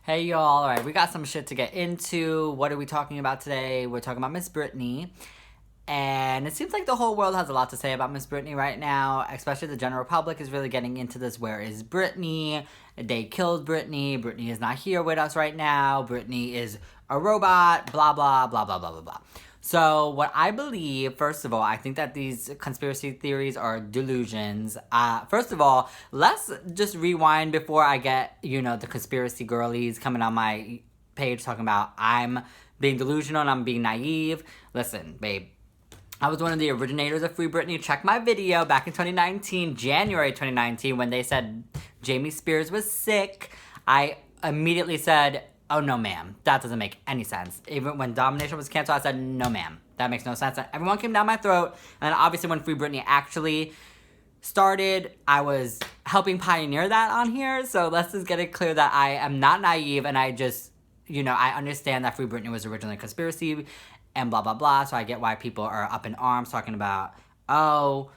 Hey y'all, alright, we got some shit to get into. What are we talking about today? We're talking about Miss Britney. And it seems like the whole world has a lot to say about Miss Britney right now, especially the general public is really getting into this. Where is Britney? They killed Britney. Britney is not here with us right now. Britney is a robot, blah, blah, blah, blah, blah, blah, blah. So what I believe, first of all, I think that these conspiracy theories are delusions. First of all, let's just rewind before I get, the conspiracy girlies coming on my page talking about I'm being delusional and I'm being naive. Listen, babe. I was one of the originators of Free Britney. Check my video back in 2019, January 2019, when they said Jamie Spears was sick. I immediately said, oh, no, ma'am. That doesn't make any sense. Even when Domination was canceled, I said, no, ma'am. That makes no sense. And everyone came down my throat. And then obviously when Free Britney actually started, I was helping pioneer that on here. So let's just get it clear that I am not naive. And I just, I understand that Free Britney was originally a conspiracy and blah, blah, blah. So I get why people are up in arms talking about, oh,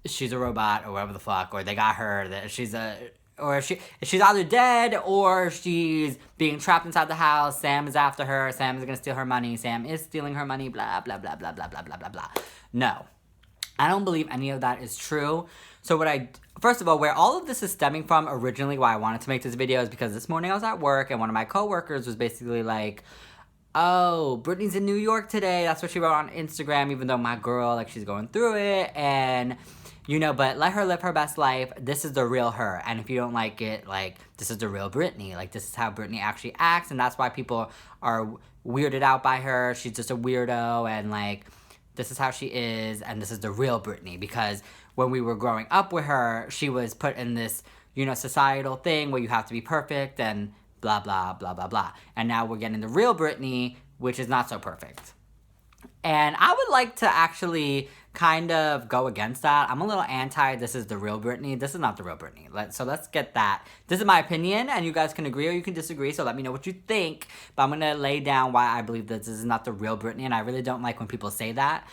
she's a robot or whatever the fuck, or they got her, that she's either dead or she's being trapped inside the house. Sam is after her. Sam is going to steal her money. Sam is stealing her money, blah, blah, blah, blah, blah, blah, blah, blah, blah. No. I don't believe any of that is true. So first of all, where all of this is stemming from originally, why I wanted to make this video is because this morning I was at work and one of my coworkers was basically like, oh, Britney's in New York today. That's what she wrote on Instagram, even though my girl, she's going through it. And, but let her live her best life. This is the real her. And if you don't like it, this is the real Britney. This is how Britney actually acts. And that's why people are weirded out by her. She's just a weirdo. And, this is how she is. And this is the real Britney. Because when we were growing up with her, she was put in this, societal thing where you have to be perfect and blah, blah, blah, blah, blah. And now we're getting the real Britney, which is not so perfect. And I would like to actually kind of go against that. I'm a little anti, this is the real Britney. This is not the real Britney. So let's get that. This is my opinion, and you guys can agree or you can disagree, so let me know what you think. But I'm going to lay down why I believe that this is not the real Britney, and I really don't like when people say that.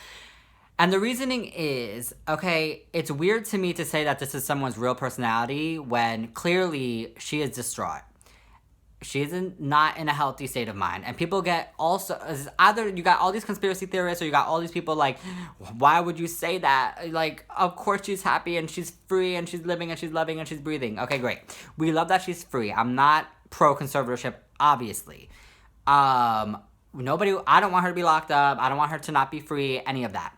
And the reasoning is, okay, it's weird to me to say that this is someone's real personality when clearly she is distraught. She's not in a healthy state of mind. And people get also, either you got all these conspiracy theorists or you got all these people why would you say that? Of course she's happy and she's free and she's living and she's loving and she's breathing. Okay, great. We love that she's free. I'm not pro-conservatorship, obviously. I don't want her to be locked up. I don't want her to not be free, any of that.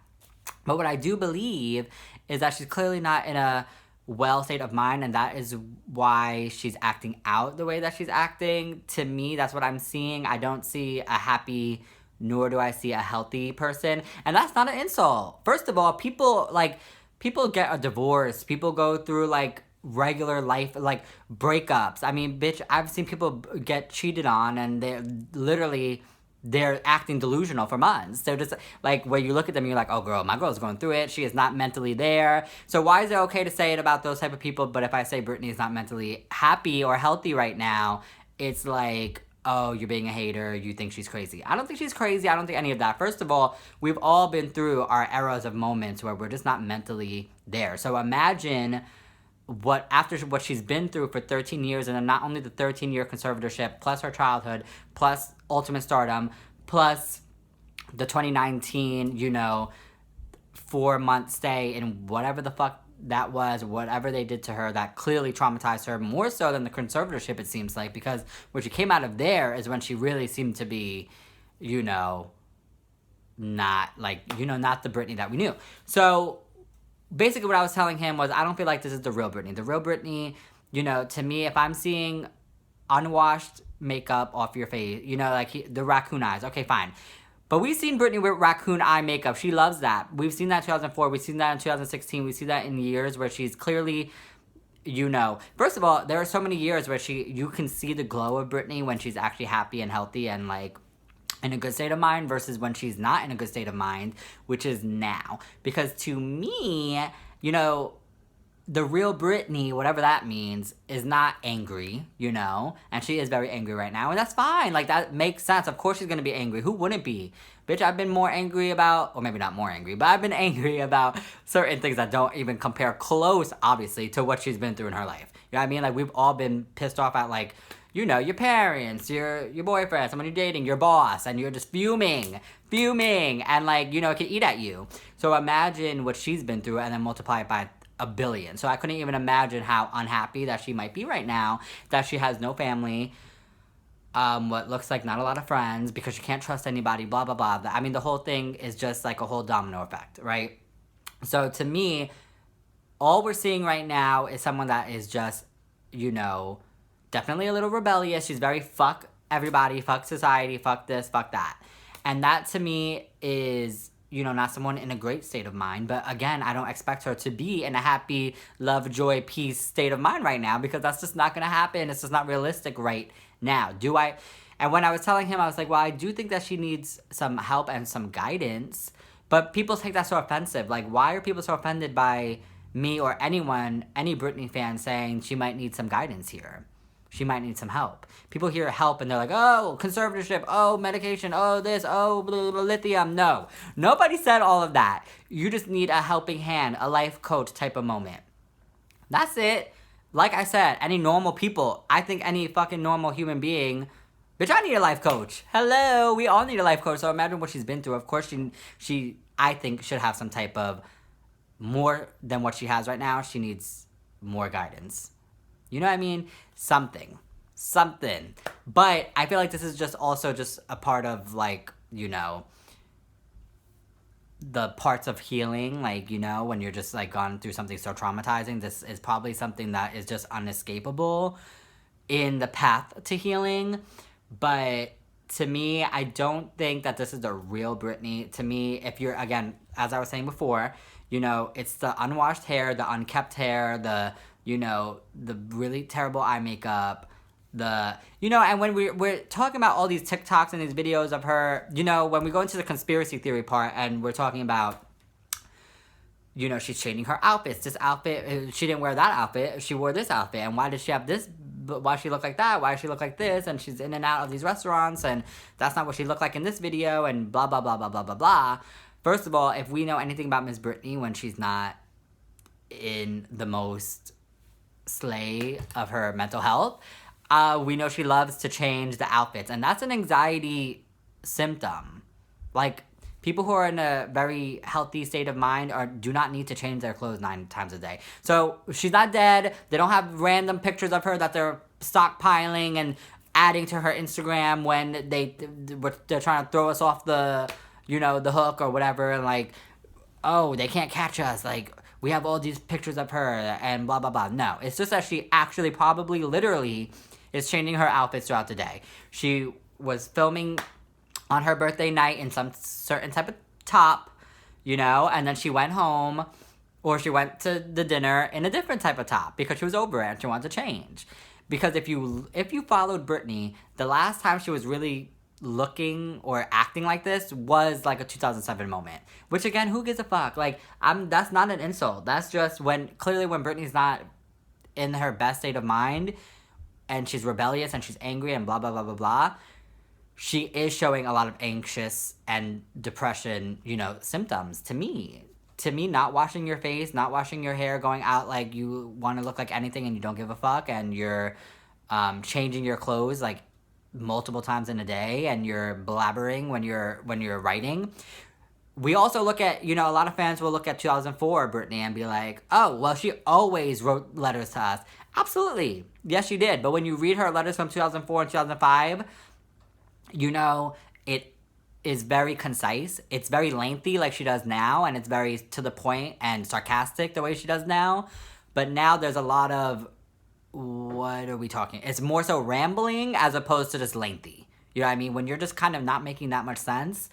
But what I do believe is that she's clearly not in a well state of mind, and that is why she's acting out the way that she's acting. To me, that's what I'm seeing. I don't see a happy, nor do I see a healthy person, and that's not an insult. First of all, people get a divorce, people go through regular life, breakups. I mean, bitch, I've seen people get cheated on and they're acting delusional for months. They're just where you look at them, you're like, oh girl, my girl's going through it. She is not mentally there. So why is it okay to say it about those type of people? But if I say Britney is not mentally happy or healthy right now, it's oh, you're being a hater. You think she's crazy. I don't think she's crazy. I don't think any of that. First of all, we've all been through our eras of moments where we're just not mentally there. So imagine after what she's been through for 13 years, and then not only the 13-year conservatorship, plus her childhood, plus ultimate stardom, plus the 2019, 4-month stay in whatever the fuck that was, whatever they did to her, that clearly traumatized her more so than the conservatorship, it seems like, because when she came out of there is when she really seemed to be, not not the Britney that we knew. So basically what I was telling him was, I don't feel like this is the real Britney. The real Britney, to me, if I'm seeing unwashed makeup off your face, the raccoon eyes, okay, fine. But we've seen Britney with raccoon eye makeup. She loves that. We've seen that in 2004. We've seen that in 2016. We see that in years where she's clearly, First of all, there are so many years where you can see the glow of Britney when she's actually happy and healthy and, in a good state of mind versus when she's not in a good state of mind, which is now. Because to me, the real Britney, whatever that means, is not angry, and she is very angry right now, and that's fine. That makes sense. Of course she's gonna be angry. Who wouldn't be? Bitch, I've been more angry about, or maybe not more angry, but I've been angry about certain things that don't even compare close, obviously, to what she's been through in her life. know what I mean? Like, we've all been pissed off at, like, you know, your parents, your boyfriend, someone you're dating, your boss, and you're just fuming, and, like, you know, it can eat at you. So imagine what she's been through and then multiply it by a billion. So I couldn't even imagine how unhappy that she might be right now, that she has no family, what looks like not a lot of friends, because she can't trust anybody, blah, blah, blah. I mean, the whole thing is just like a whole domino effect, right? So to me, all we're seeing right now is someone that is just, you know, definitely a little rebellious. She's very fuck everybody, fuck society, fuck this, fuck that. And that to me is, you know, not someone in a great state of mind. But again, I don't expect her to be in a happy, love, joy, peace state of mind right now, because that's just not going to happen. It's just not realistic right now. And when I was telling him, I was like, well, I do think that she needs some help and some guidance. But people take that so offensive. Like, why are people so offended by me or anyone, any Britney fan, saying she might need some guidance here? She might need some help. People hear help and they're like, oh, conservatorship, oh, medication, oh, this, oh, blah, blah, lithium. No. Nobody said all of that. You just need a helping hand, a life coach type of moment. That's it. Like I said, any normal people, I think any fucking normal human being, bitch, I need a life coach. Hello, we all need a life coach. So imagine what she's been through. Of course, she I think, should have some type of more than what she has right now. She needs more guidance. You know what I mean? Something. But I feel like this is just also just a part of, like, you know, the parts of healing, like, you know, when you're just, like, gone through something so traumatizing. This is probably something that is just unescapable in the path to healing. But to me, I don't think that this is the real Britney. To me, if you're, again, as I was saying before, you know, it's the unwashed hair, the unkept hair, the, you know, the really terrible eye makeup, the, you know, and when we're talking about all these TikToks and these videos of her, you know, when we go into the conspiracy theory part and we're talking about, you know, she's changing her outfits. This outfit, she didn't wear that outfit. She wore this outfit. And why does she have this? Why does she look like that? Why does she look like this? And she's in and out of these restaurants. And that's not what she looked like in this video. And blah, blah, blah, blah, blah, blah, blah. First of all, if we know anything about Miss Britney when she's not in the most slay of her mental health, we know she loves to change the outfits. And that's an anxiety symptom. Like, people who are in a very healthy state of mind do not need to change their clothes 9 times a day. So she's not dead. They don't have random pictures of her that they're stockpiling and adding to her Instagram when they're trying to throw us off the, you know, the hook or whatever. And like, oh, they can't catch us. Like, we have all these pictures of her and blah, blah, blah. No, it's just that she actually probably literally is changing her outfits throughout the day. She was filming on her birthday night in some certain type of top, you know, and then she went home or she went to the dinner in a different type of top because she was over it and she wanted to change. Because if you followed Britney, the last time she was really looking or acting like this was like a 2007 moment. Which again, who gives a fuck? Like, that's not an insult. That's just clearly when Britney's not in her best state of mind and she's rebellious and she's angry and blah, blah, blah, blah, blah, she is showing a lot of anxious and depression, you know, symptoms to me. To me, not washing your face, not washing your hair, going out like you want to look like anything and you don't give a fuck, and you're changing your clothes like multiple times in a day, and you're blabbering when you're writing. We also look at, you know, a lot of fans will look at 2004 Britney and be like, oh, well, she always wrote letters to us. Absolutely. Yes, she did. But when you read her letters from 2004 and 2005, you know, it is very concise. It's very lengthy like she does now, and it's very to the point and sarcastic the way she does now. But now there's a lot of, what are we talking? It's more so rambling as opposed to just lengthy. You know what I mean? When you're just kind of not making that much sense,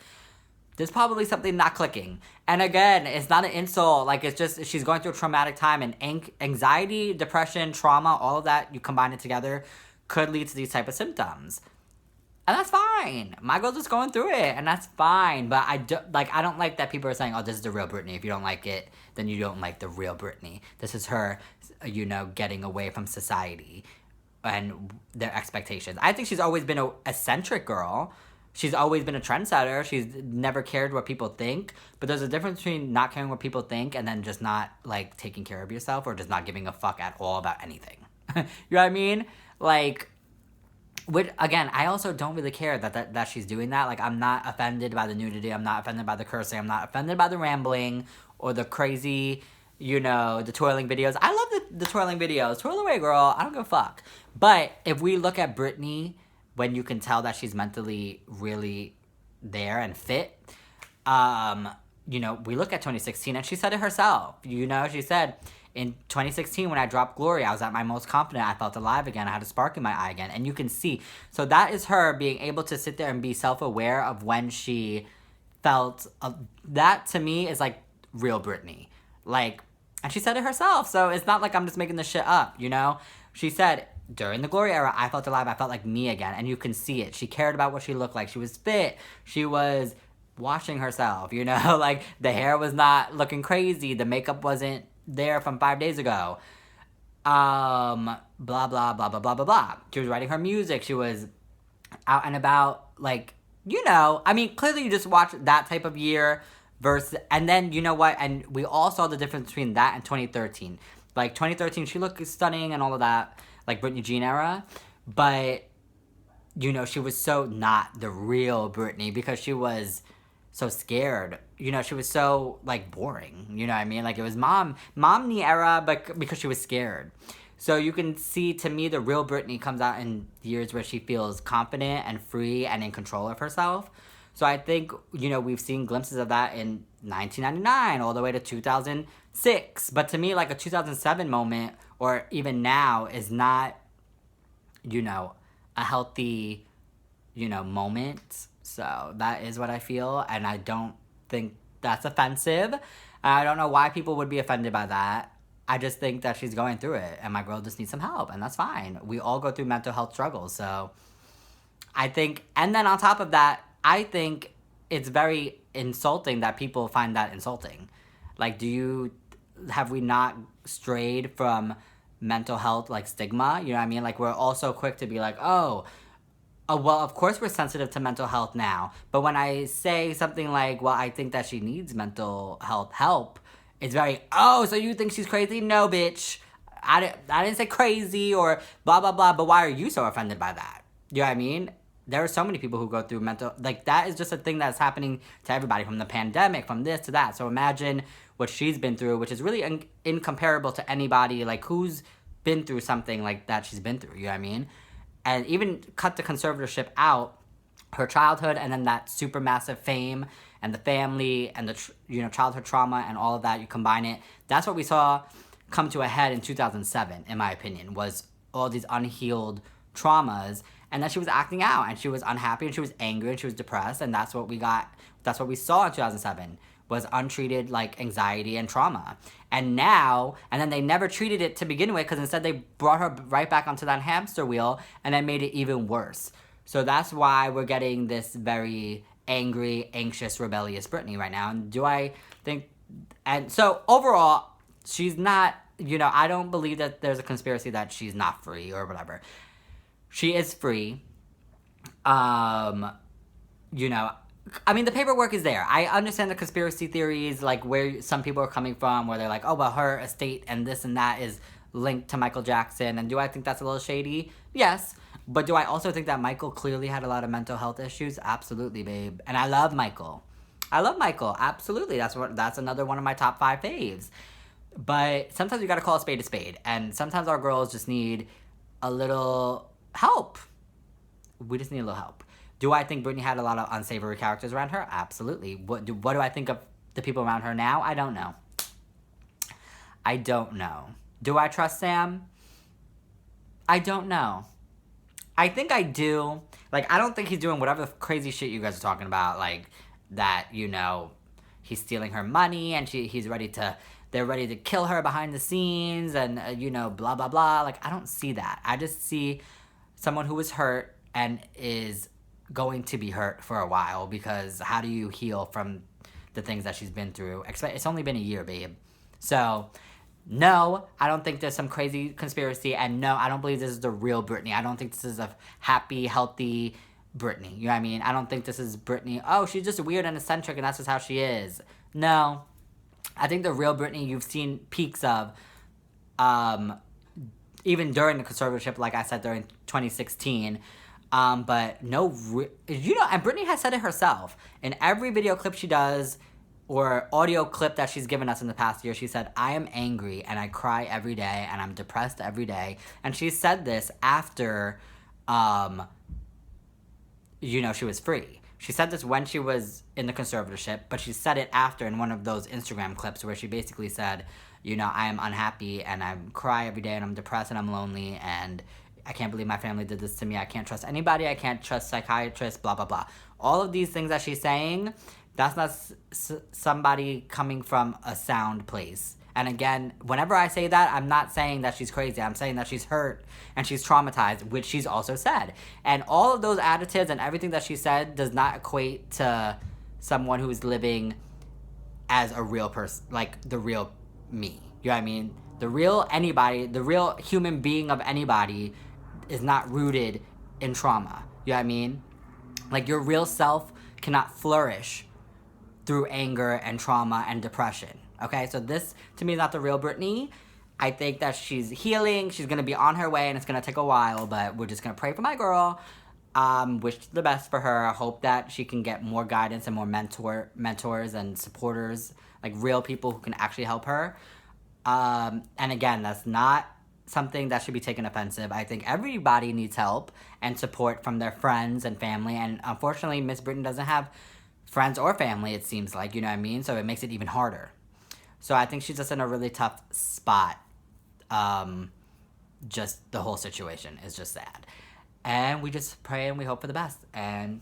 there's probably something not clicking. And again, it's not an insult. Like, it's just she's going through a traumatic time, and anxiety, depression, trauma, all of that, you combine it together, could lead to these type of symptoms. And that's fine. My girl's just going through it, and that's fine. But I don't like that people are saying, oh, this is the real Britney. If you don't like it, then you don't like the real Britney. This is her, you know, getting away from society and their expectations. I think she's always been an eccentric girl. She's always been a trendsetter. She's never cared what people think. But there's a difference between not caring what people think and then just not, like, taking care of yourself or just not giving a fuck at all about anything. You know what I mean? Like, which, again, I also don't really care that she's doing that. Like, I'm not offended by the nudity. I'm not offended by the cursing. I'm not offended by the rambling or the crazy, the twirling videos. I love the twirling videos. Twirl away, girl. I don't give a fuck. But if we look at Britney, when you can tell that she's mentally really there and fit, we look at 2016, and she said it herself. She said, in 2016, when I dropped Glory, I was at my most confident. I felt alive again. I had a spark in my eye again. And you can see. So that is her being able to sit there and be self-aware of when she felt. That, to me, is, like, real Britney. Like, and she said it herself. So it's not like I'm just making this shit up, She said, during the Glory era, I felt alive. I felt like me again. And you can see it. She cared about what she looked like. She was fit. She was washing herself, Like, the hair was not looking crazy. The makeup wasn't there from 5 days ago. Blah, blah, blah, blah, blah, blah, blah. She was writing her music. She was out and about, like, I mean, clearly you just watch that type of year versus, and then, you know what, and we all saw the difference between that and 2013. Like, 2013, she looked stunning and all of that, like, Britney Jean era, but, she was so not the real Britney because she was so scared. She was so, like, boring. You know what I mean? Like, it was mommy era, but because she was scared. So you can see, to me, the real Britney comes out in years where she feels confident and free and in control of herself. So I think, we've seen glimpses of that in 1999 all the way to 2006. But to me, like, a 2007 moment, or even now, is not, a healthy, moment. So that is what I feel, and I don't think that's offensive. I don't know why people would be offended by that. I just think that she's going through it, and my girl just needs some help, and that's fine. We all go through mental health struggles, so I think, and then on top of that, I think it's very insulting that people find that insulting. Like, have we not strayed from mental health, like, stigma? You know what I mean? Like, we're also quick to be like, oh, well, of course we're sensitive to mental health now. But when I say something like, well, I think that she needs mental health help, it's very, oh, so you think she's crazy? No, bitch. I didn't say crazy or blah, blah, blah. But why are you so offended by that? You know what I mean? There are so many people who go through mental... Like, that is just a thing that's happening to everybody, from the pandemic, from this to that. So imagine what she's been through, which is really incomparable to anybody, like, who's been through something like that she's been through. You know what I mean? And even cut the conservatorship out, her childhood, and then that super massive fame, and the family, and the childhood trauma, and all of that, you combine it. That's what we saw come to a head in 2007, in my opinion, was all these unhealed traumas, and that she was acting out, and she was unhappy, and she was angry, and she was depressed, and that's what we saw in 2007, was untreated, like, anxiety and trauma. And now, and then they never treated it to begin with, because instead they brought her right back onto that hamster wheel, and then made it even worse. So that's why we're getting this very angry, anxious, rebellious Britney right now. And do I think... And so, overall, she's not... I don't believe that there's a conspiracy that she's not free or whatever. She is free. I mean, the paperwork is there. I understand the conspiracy theories, like, where some people are coming from, where they're like, oh, well, her estate and this and that is linked to Michael Jackson. And do I think that's a little shady? Yes. But do I also think that Michael clearly had a lot of mental health issues? Absolutely, babe. And I love Michael. Absolutely. That's another one of my top 5 faves. But sometimes you gotta call a spade. And sometimes our girls just need a little help. We just need a little help. Do I think Britney had a lot of unsavory characters around her? Absolutely. What do I think of the people around her now? I don't know. Do I trust Sam? I don't know. I think I do. Like, I don't think he's doing whatever the crazy shit you guys are talking about. Like, that, he's stealing her money and they're ready to kill her behind the scenes and, blah, blah, blah. Like, I don't see that. I just see someone who was hurt and is going to be hurt for a while, because how do you heal from the things that she's been through? It's only been a year, babe. So, no, I don't think there's some crazy conspiracy, and no, I don't believe this is the real Britney. I don't think this is a happy, healthy Britney. You know what I mean? I don't think this is Britney, oh, she's just weird and eccentric and that's just how she is. No. I think the real Britney you've seen peaks of even during the conservatorship, like I said, during 2016. But no, and Britney has said it herself. In every video clip she does, or audio clip that she's given us in the past year, she said, I am angry and I cry every day and I'm depressed every day. And she said this after, she was free. She said this when she was in the conservatorship, but she said it after in one of those Instagram clips where she basically said, I am unhappy and I cry every day and I'm depressed and I'm lonely and I can't believe my family did this to me. I can't trust anybody. I can't trust psychiatrists, blah, blah, blah. All of these things that she's saying, that's not somebody coming from a sound place. And again, whenever I say that, I'm not saying that she's crazy. I'm saying that she's hurt and she's traumatized, which she's also said. And all of those additives and everything that she said does not equate to someone who is living as a real person, like the real me. You know what I mean? The real anybody, the real human being of anybody is not rooted in trauma. You know what I mean? Like, your real self cannot flourish through anger and trauma and depression. Okay, so this, to me, is not the real Britney. I think that she's healing. She's going to be on her way, and it's going to take a while, but we're just going to pray for my girl. Wish the best for her. I hope that she can get more guidance and more mentors and supporters, like real people who can actually help her. And again, that's not something that should be taken offensive. I think everybody needs help and support from their friends and family, and unfortunately, Miss Britney doesn't have friends or family, it seems like, you know what I mean? So it makes it even harder. So I think she's just in a really tough spot. Just the whole situation is just sad. And we just pray and we hope for the best. And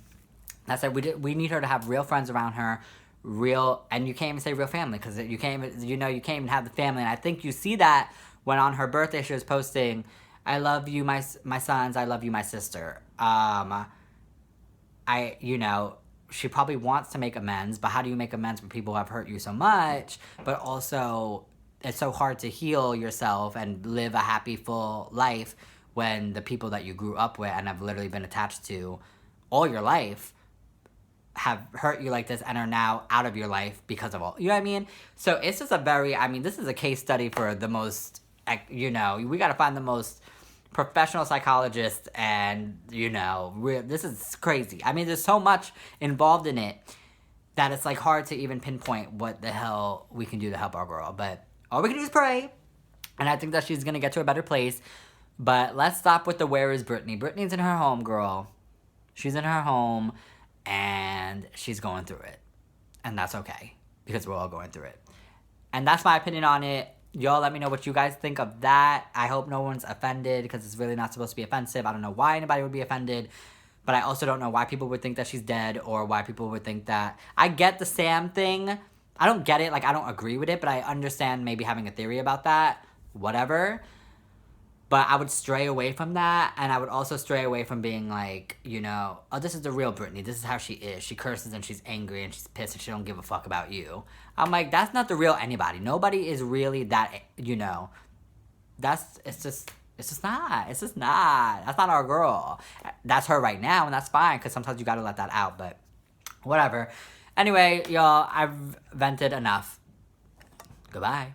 that's it. We need her to have real friends around her, and you can't even say real family, because you can't even have the family. And I think you see that when on her birthday she was posting, I love you, my sons, I love you, my sister. She probably wants to make amends, but how do you make amends with people who have hurt you so much? But also, it's so hard to heal yourself and live a happy, full life when the people that you grew up with and have literally been attached to all your life have hurt you like this and are now out of your life because of all, you know what I mean? So it's just this is a case study for the most, we got to find the most professional psychologist, and this is crazy. I mean, there's so much involved in it that it's like hard to even pinpoint what the hell we can do to help our girl. But all we can do is pray, and I think that she's gonna get to a better place. But let's stop with the where is Britney. Britney's in her home, girl. She's in her home, and she's going through it, and that's okay because we're all going through it. And that's my opinion on it. Y'all let me know what you guys think of that. I hope no one's offended, because it's really not supposed to be offensive. I don't know why anybody would be offended, but I also don't know why people would think that she's dead, or why people would think that... I get the Sam thing. I don't get it. Like, I don't agree with it, but I understand maybe having a theory about that. Whatever. But I would stray away from that, and I would also stray away from being like, oh, this is the real Britney. This is how she is. She curses and she's angry and she's pissed and she don't give a fuck about you. I'm like, that's not the real anybody. Nobody is really that, it's just not. That's not our girl. That's her right now, and that's fine, because sometimes you gotta let that out, but whatever. Anyway, y'all, I've vented enough. Goodbye.